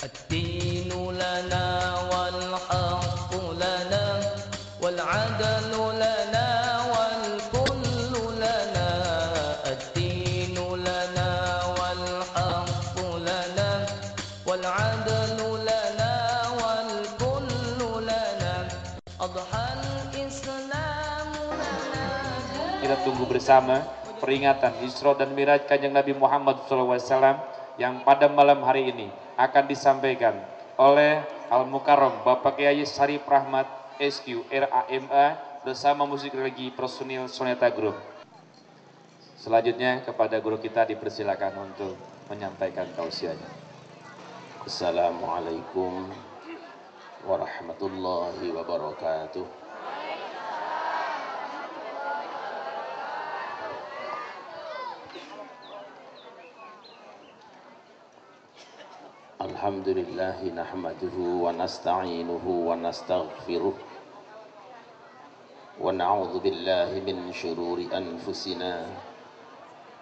الدين لنا والحق لنا والعدل لنا والكل لنا الدين لنا والحق لنا والعدل لنا والكل لنا أضحى الإسلام لنا. Kita tunggu bersama peringatan Isra dan Miraj Kanjeng Nabi Muhammad SAW yang pada malam hari ini akan disampaikan oleh Al-Mukarram Bapak Kiai Syarif Rahmat SQ RAMA bersama musik religi personil Soneta Group. Selanjutnya kepada guru kita dipersilakan untuk menyampaikan tausiahnya. Assalamualaikum warahmatullahi wabarakatuh. Alhamdulillahi nahmaduhu wa nasta'inuhu wa nastaghfiruh wa na'udzu billahi min syururi anfusina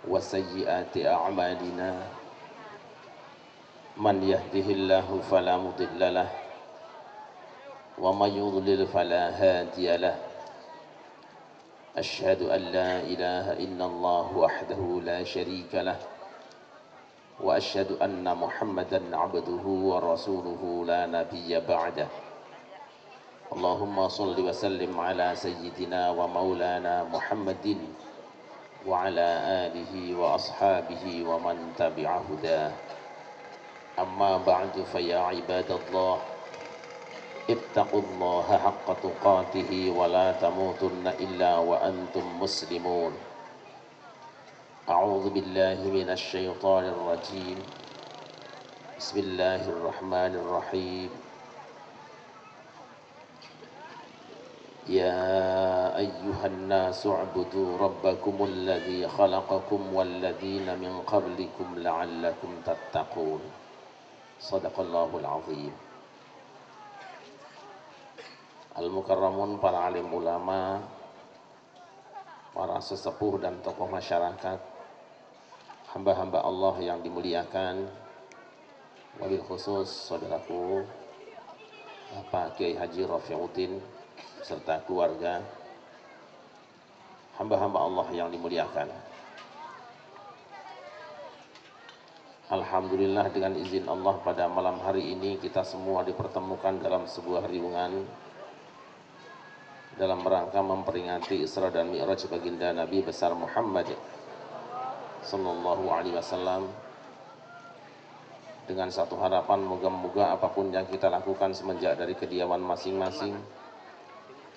wa sayyiati a'malina man yahdihillahu fala mudilla lahu wa may yudlil fala hadiya lahu asyhadu an la ilaha illallah wahdahu la syarika lahu wa asyhadu anna Muhammadan abduhu wa rasuluhu la nabiyya ba'dah. Allahumma salli wa sallim ala sayyidina wa maulana Muhammadin wa ala alihi wa ashabihi wa man tabi'a hudah. Amma ba'du fa ya ibadallah ittaqullaha haqqa tuqatih wa la tamutunna illa wa antum muslimun. أعوذ بالله من الشيطان الرجيم بسم الله الرحمن الرحيم يا أيها الناس اعبدوا ربكم الذي خلقكم والذين من قبلكم لعلكم تتقون صدق الله العظيم. Al-Mukarramun, para alim ulama, para sesepuh dan tokoh masyarakat, hamba-hamba Allah yang dimuliakan, wabil khusus saudaraku Bapak Kiai Haji Rafiuddin serta keluarga, hamba-hamba Allah yang dimuliakan. Alhamdulillah, dengan izin Allah pada malam hari ini kita semua dipertemukan dalam sebuah riungan dalam rangka memperingati Isra dan Mi'raj baginda Nabi besar Muhammad sallallahu alaihi wasallam, dengan satu harapan moga-moga apapun yang kita lakukan semenjak dari kediaman masing-masing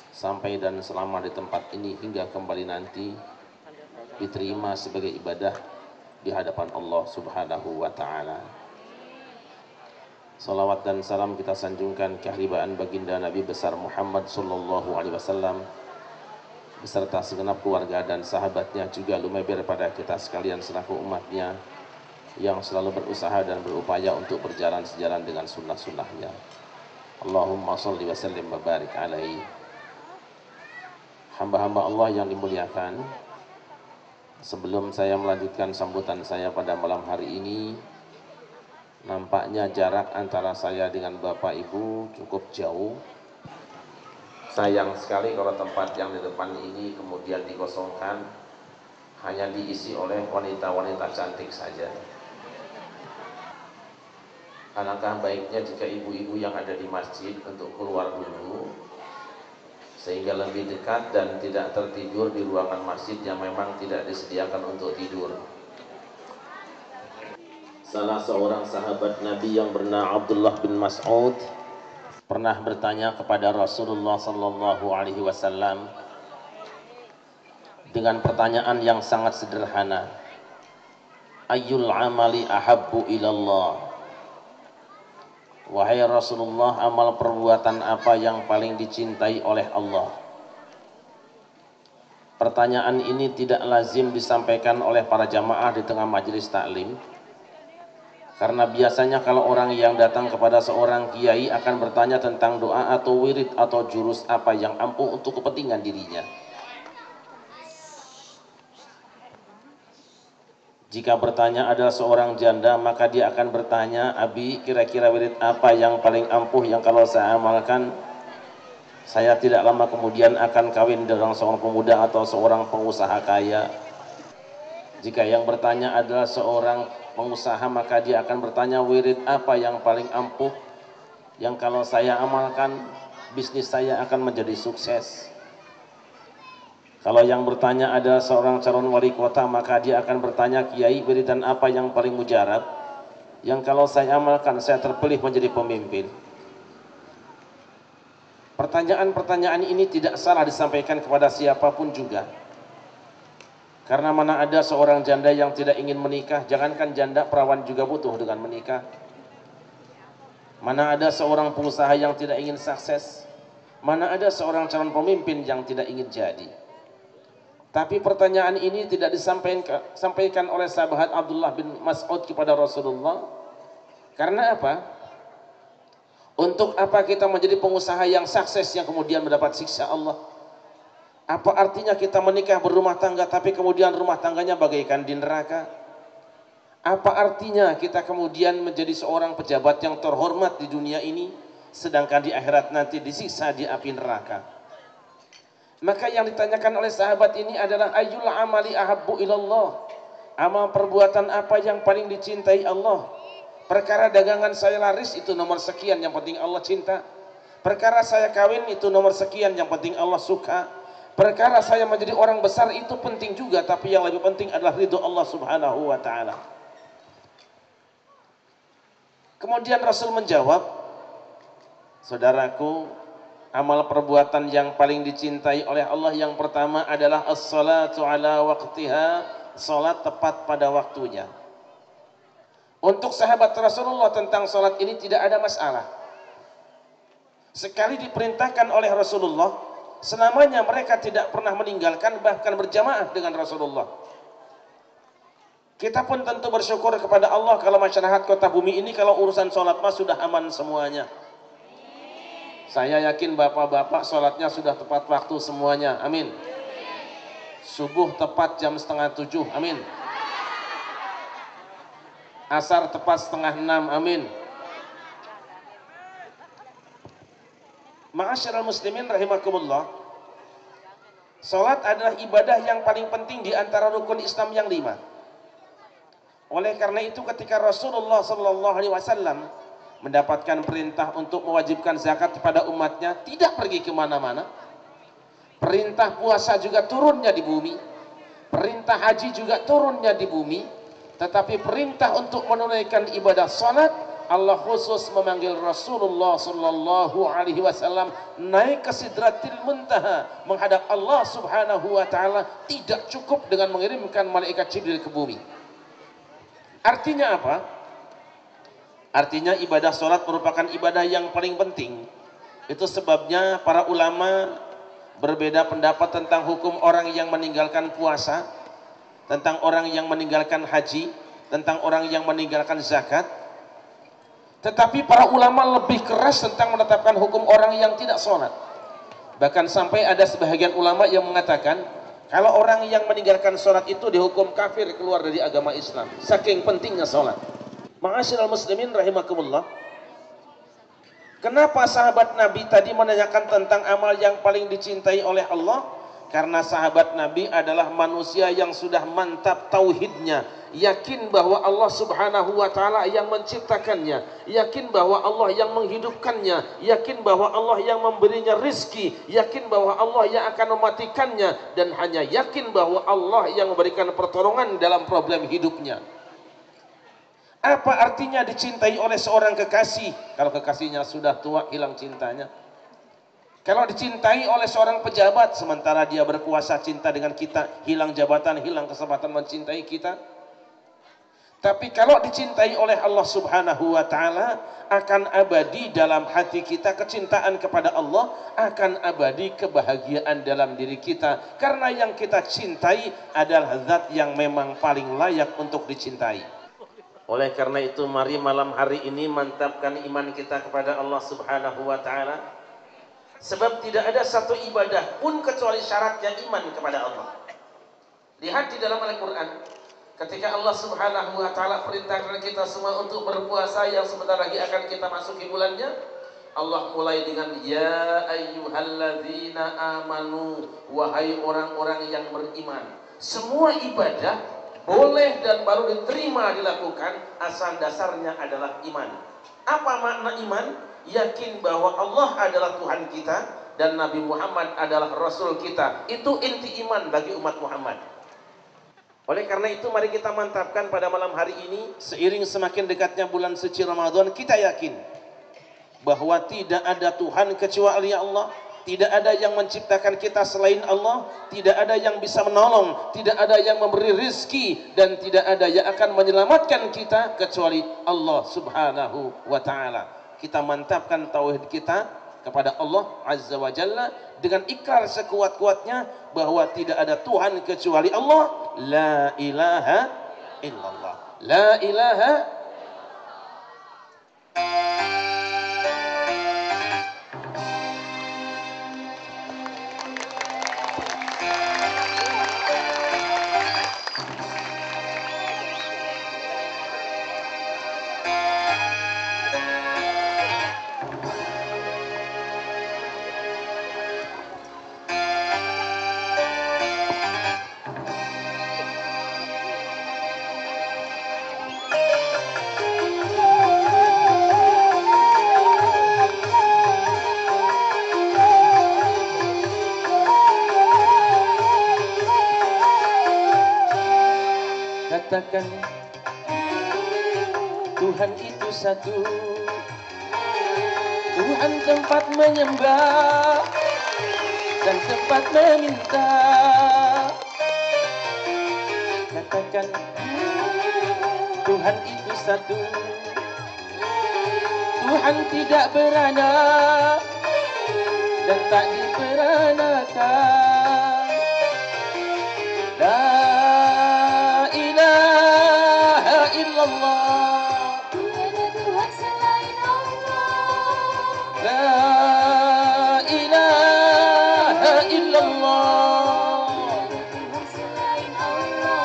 sampai dan selama di tempat ini hingga kembali nanti diterima sebagai ibadah di hadapan Allah Subhanahu wa taala. Salawat dan salam kita sanjungkan keharibaan baginda Nabi besar Muhammad sallallahu alaihi wasallam beserta segenap keluarga dan sahabatnya, juga lumampir pada kita sekalian selaku umatnya yang selalu berusaha dan berupaya untuk berjalan sejalan dengan sunnah-sunnahnya. Allahumma sholli wa sallim wa barik alaihi. Hamba-hamba Allah yang dimuliakan, sebelum saya melanjutkan sambutan saya pada malam hari ini, nampaknya jarak antara saya dengan Bapak Ibu cukup jauh. Sayang sekali kalau tempat yang di depan ini kemudian dikosongkan, hanya diisi oleh wanita-wanita cantik saja. Alangkah baiknya jika ibu-ibu yang ada di masjid untuk keluar dulu, sehingga lebih dekat dan tidak tertidur di ruangan masjid yang memang tidak disediakan untuk tidur. Salah seorang sahabat Nabi yang bernama Abdullah bin Mas'ud pernah bertanya kepada Rasulullah sallallahu alaihi wasallam dengan pertanyaan yang sangat sederhana. Ayyul amali ahabbu ilallah? Wahai Rasulullah, amal perbuatan apa yang paling dicintai oleh Allah? Pertanyaan ini tidak lazim disampaikan oleh para jamaah di tengah majelis taklim, karena biasanya kalau orang yang datang kepada seorang kiai akan bertanya tentang doa atau wirid atau jurus apa yang ampuh untuk kepentingan dirinya. Jika bertanya adalah seorang janda, maka dia akan bertanya, Abi, kira-kira wirid apa yang paling ampuh yang kalau saya amalkan, saya tidak lama kemudian akan kawin dengan seorang pemuda atau seorang pengusaha kaya. Jika yang bertanya adalah seorang pengusaha, maka dia akan bertanya, wirid apa yang paling ampuh yang kalau saya amalkan, bisnis saya akan menjadi sukses. Kalau yang bertanya adalah seorang calon wali kota, maka dia akan bertanya, Kiai, wiridan apa yang paling mujarab yang kalau saya amalkan saya terpilih menjadi pemimpin. Pertanyaan-pertanyaan ini tidak salah disampaikan kepada siapapun juga. Karena mana ada seorang janda yang tidak ingin menikah, jangankan janda, perawan juga butuh dengan menikah. Mana ada seorang pengusaha yang tidak ingin sukses, mana ada seorang calon pemimpin yang tidak ingin jadi. Tapi pertanyaan ini tidak disampaikan oleh sahabat Abdullah bin Mas'ud kepada Rasulullah. Karena apa? Untuk apa kita menjadi pengusaha yang sukses yang kemudian mendapat siksa Allah? Apa artinya kita menikah berumah tangga tapi kemudian rumah tangganya bagaikan di neraka? Apa artinya kita kemudian menjadi seorang pejabat yang terhormat di dunia ini sedangkan di akhirat nanti disiksa di api neraka? Maka yang ditanyakan oleh sahabat ini adalah ayyul amali ahabbu ilallah. Amal perbuatan apa yang paling dicintai Allah? Perkara dagangan saya laris itu nomor sekian yang penting Allah cinta. Perkara saya kawin itu nomor sekian yang penting Allah suka. Perkara saya menjadi orang besar itu penting juga, tapi yang lebih penting adalah ridho Allah Subhanahu wa taala. Kemudian Rasul menjawab, saudaraku, amal perbuatan yang paling dicintai oleh Allah yang pertama adalah as-salatu ala waqtiha, salat tepat pada waktunya. Untuk sahabat Rasulullah tentang salat ini tidak ada masalah. Sekali diperintahkan oleh Rasulullah, selamanya mereka tidak pernah meninggalkan, bahkan berjamaah dengan Rasulullah. Kita pun tentu bersyukur kepada Allah kalau masyarakat kota bumi ini kalau urusan salat mah sudah aman semuanya. Saya yakin bapak-bapak sholatnya sudah tepat waktu semuanya, amin. Subuh tepat jam 6:30, amin. Asar tepat 5:30, amin. Ma'asyiral muslimin rahimakumullah, sholat adalah ibadah yang paling penting di antara rukun Islam yang 5. Oleh karena itu ketika Rasulullah SAW mendapatkan perintah untuk mewajibkan zakat kepada umatnya, tidak pergi kemana-mana. Perintah puasa juga turunnya di bumi, perintah haji juga turunnya di bumi, tetapi perintah untuk menunaikan ibadah salat, Allah khusus memanggil Rasulullah sallallahu alaihi wasallam naik ke Sidratil Muntaha menghadap Allah Subhanahu wa taala. Tidak cukup dengan mengirimkan malaikat Jibril ke bumi. Artinya apa? Artinya ibadah sholat merupakan ibadah yang paling penting. Itu sebabnya para ulama berbeda pendapat tentang hukum orang yang meninggalkan puasa, tentang orang yang meninggalkan haji, tentang orang yang meninggalkan zakat. Tetapi para ulama lebih keras tentang menetapkan hukum orang yang tidak sholat. Bahkan sampai ada sebahagian ulama yang mengatakan kalau orang yang meninggalkan sholat itu dihukum kafir, keluar dari agama Islam, saking pentingnya sholat. Ma'asyiral muslimin rahimakumullah, kenapa sahabat Nabi tadi menanyakan tentang amal yang paling dicintai oleh Allah? Karena sahabat Nabi adalah manusia yang sudah mantap tauhidnya, yakin bahwa Allah Subhanahu wa taala yang menciptakannya, yakin bahwa Allah yang menghidupkannya, yakin bahwa Allah yang memberinya rizki, yakin bahwa Allah yang akan mematikannya, dan hanya yakin bahwa Allah yang memberikan pertolongan dalam problem hidupnya. Apa artinya dicintai oleh seorang kekasih kalau kekasihnya sudah tua, hilang cintanya? Kalau dicintai oleh seorang pejabat sementara dia berkuasa, cinta dengan kita, hilang jabatan, hilang kesempatan mencintai kita. Tapi kalau dicintai oleh Allah Subhanahu wa taala, akan abadi dalam hati kita kecintaan kepada Allah, akan abadi kebahagiaan dalam diri kita, karena yang kita cintai adalah zat yang memang paling layak untuk dicintai. Oleh karena itu mari malam hari ini mantapkan iman kita kepada Allah Subhanahu wa taala. Sebab tidak ada satu ibadah pun kecuali syaratnya iman kepada Allah. Lihat di dalam Al-Qur'an, Ketika Allah Subhanahu wa taala perintahkan kita semua untuk berpuasa yang sebentar lagi akan kita masuki bulannya, Allah mulai dengan ya ayyuhalladzina amanu, wahai orang-orang yang beriman. Semua ibadah boleh dan baru diterima dilakukan asal dasarnya adalah iman. Apa makna iman? Yakin bahwa Allah adalah Tuhan kita dan Nabi Muhammad adalah Rasul kita. Itu inti iman bagi umat Muhammad. Oleh karena itu mari kita mantapkan pada malam hari ini, seiring semakin dekatnya bulan suci Ramadan, kita yakin bahwa tidak ada Tuhan kecuali Allah, tidak ada yang menciptakan kita selain Allah, tidak ada yang bisa menolong, tidak ada yang memberi rizki, dan tidak ada yang akan menyelamatkan kita kecuali Allah Subhanahu wa ta'ala. Kita mantapkan tauhid kita kepada Allah Azza wa Jalla dengan ikrar sekuat-kuatnya bahwa tidak ada Tuhan kecuali Allah. La ilaha illallah. La ilaha. Katakan Tuhan itu satu, Tuhan tempat menyembah dan tempat meminta. Katakan Tuhan itu satu, Tuhan tidak beranak dan tak diperanakan. La ilaha illallah. Tiada Tuhan selain Allah. La ilaha illallah. Tiada Tuhan selain Allah.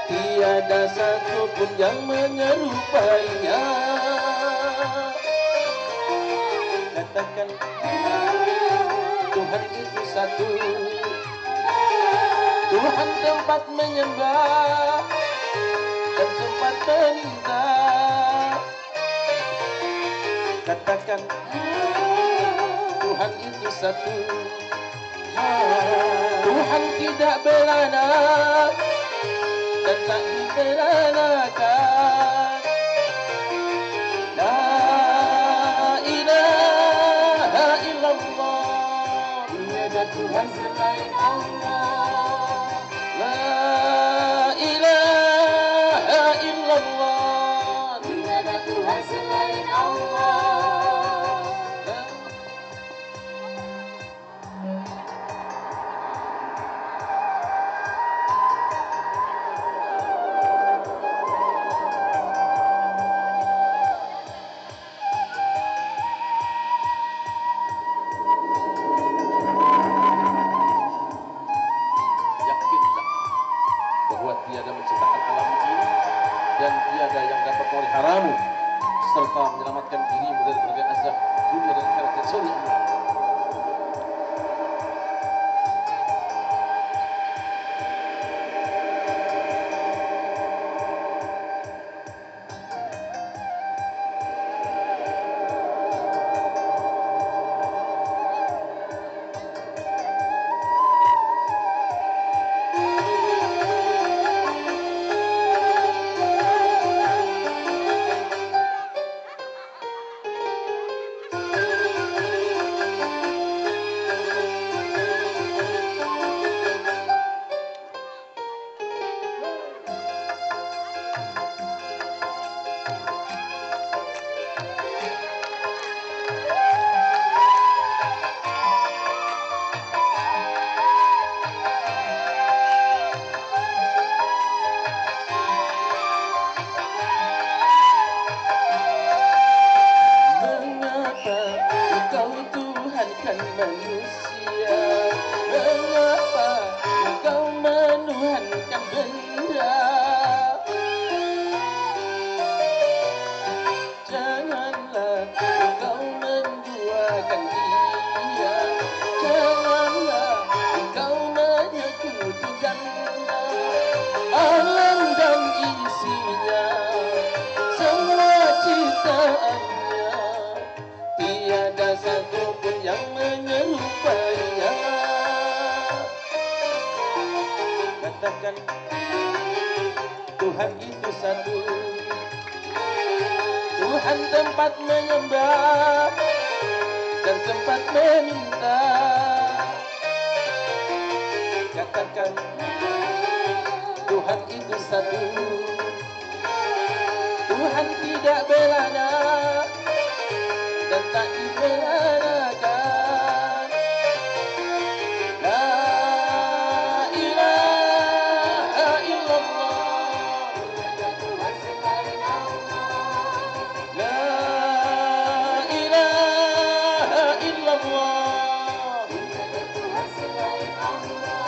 Tiada satu pun yang menyerupainya. Katakan Tuhan itu satu, Tuhan tempat menyembah dan tempat meminta. Katakan Tuhan itu satu, Tuhan tidak beranak dan tak dipidanakan. La ilaha illallah, tiada Tuhan selain Allah. la ilaha illallah. Tiada Tuhan selain Allah. Yakinlah bahwa tiada menciptakan alam ini dan tiada yang dapat memeliharamu serta menyelamatkan dirimu dari berbagai azab dunia dan akhirat kecuali Allah. Mengapa engkau Tuhankan manusia? Mengapa engkau menuhankan benda? Janganlah engkau menduakan dia. Janganlah engkau menyekutukannya. Alam dan isinya, semua ciptaannya, tiada satu pun yang menyerupainya. Katakan Tuhan itu satu, Tuhan tempat menyembah dan tempat meminta. Katakan Tuhan itu satu, Tuhan tidak berada dan tak diberakan. La ilaha illallah, Tiada Tuhan selain Allah. la ilaha illallah, Tiada Tuhan selain Allah.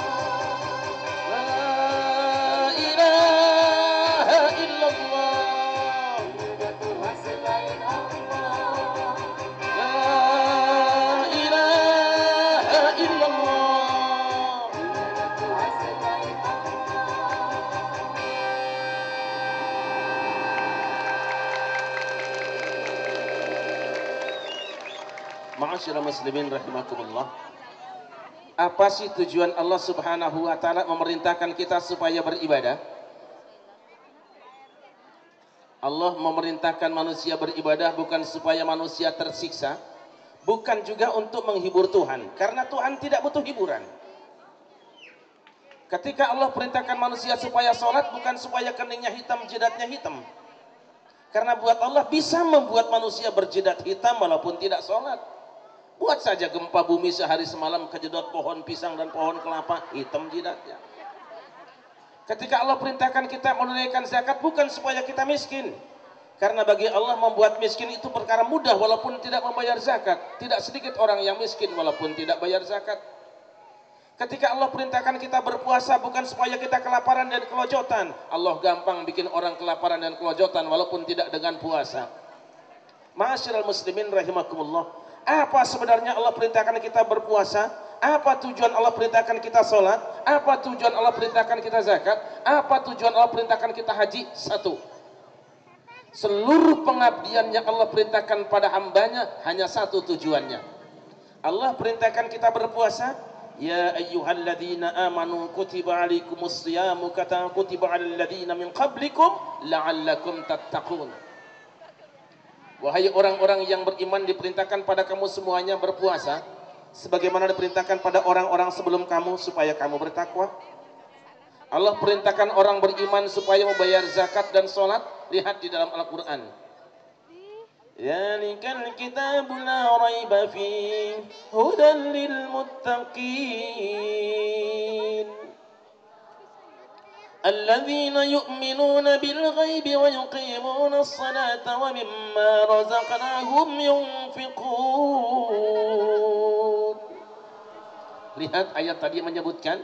la ilaha illallah, Tiada Tuhan selain Allah. la ilaha illallah. Tiada Tuhan selain Allah. Ma'asyiral muslimin rahimakumullah. Apa sih tujuan Allah Subhanahu wa taala memerintahkan kita supaya beribadah? Allah memerintahkan manusia beribadah bukan supaya manusia tersiksa, bukan juga untuk menghibur Tuhan, karena Tuhan tidak butuh hiburan. Ketika Allah perintahkan manusia supaya sholat, bukan supaya keningnya hitam, jidatnya hitam. Karena buat Allah bisa membuat manusia berjidat hitam walaupun tidak sholat. Buat saja gempa bumi sehari semalam kejedot pohon pisang dan pohon kelapa, hitam jidatnya. Ketika Allah perintahkan kita menunaikan zakat, bukan supaya kita miskin. Karena bagi Allah membuat miskin itu perkara mudah walaupun tidak membayar zakat. Tidak sedikit orang yang miskin walaupun tidak bayar zakat. Ketika Allah perintahkan kita berpuasa bukan supaya kita kelaparan dan kelojotan. Allah gampang bikin orang kelaparan dan kelojotan walaupun tidak dengan puasa. Ma'asyiral muslimin rahimakumullah. Apa sebenarnya Allah perintahkan kita berpuasa? Apa tujuan Allah perintahkan kita sholat? Apa tujuan Allah perintahkan kita zakat? Apa tujuan Allah perintahkan kita haji? Satu. Seluruh pengabdian yang Allah perintahkan pada hambanya hanya satu tujuannya. Allah perintahkan kita berpuasa Ya ayyuhalladzina amanu kutiba alaikumus siyamu kama kutiba alal ladzina min qablikum la'allakum tattaqun. Wahai orang-orang yang beriman, diperintahkan pada kamu semuanya berpuasa sebagaimana diperintahkan pada orang-orang sebelum kamu supaya kamu bertakwa. Allah perintahkan orang beriman supaya membayar zakat dan sholat. Lihat di dalam Al-Quran. Zalikal kitabu la raiba fihi hudan lil muttaqin alladzina yu'minuna bil ghaibi wa yuqimuna as-salata wa mimma razaqnahum yunfiqun. Lihat ayat tadi menyebutkan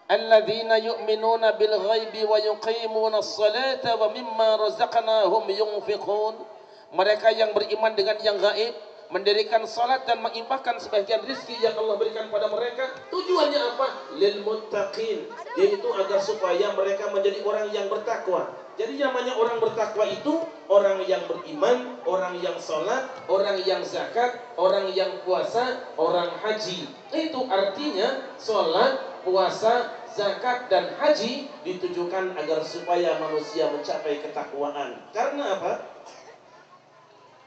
alladzina yu'minuna bil ghaibi wa yuqimuna as-salata wa mimma razaqnahum yunfiqun. Mereka yang beriman dengan yang gaib, mendirikan salat dan menginfakkan sebagian rezeki yang Allah berikan pada mereka. Tujuannya apa? Lil muttaqin, yaitu agar supaya mereka menjadi orang yang bertakwa. Jadi namanya orang bertakwa itu orang yang beriman, orang yang salat, orang yang zakat, orang yang puasa, orang haji. Itu artinya salat, puasa, zakat dan haji ditujukan agar supaya manusia mencapai ketakwaan. Karena apa?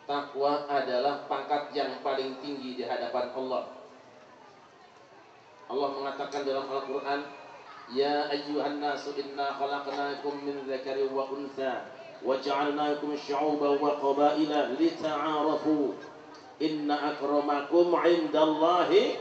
Takwa adalah pangkat yang paling tinggi di hadapan Allah. Allah mengatakan dalam Al-Quran, Ya ayyuhan nasu inna khalaqnakum min dzakarin wa untha wa ja'alnakum syu'uban wa qabaila lita'arafu inna akramakum 'indallahi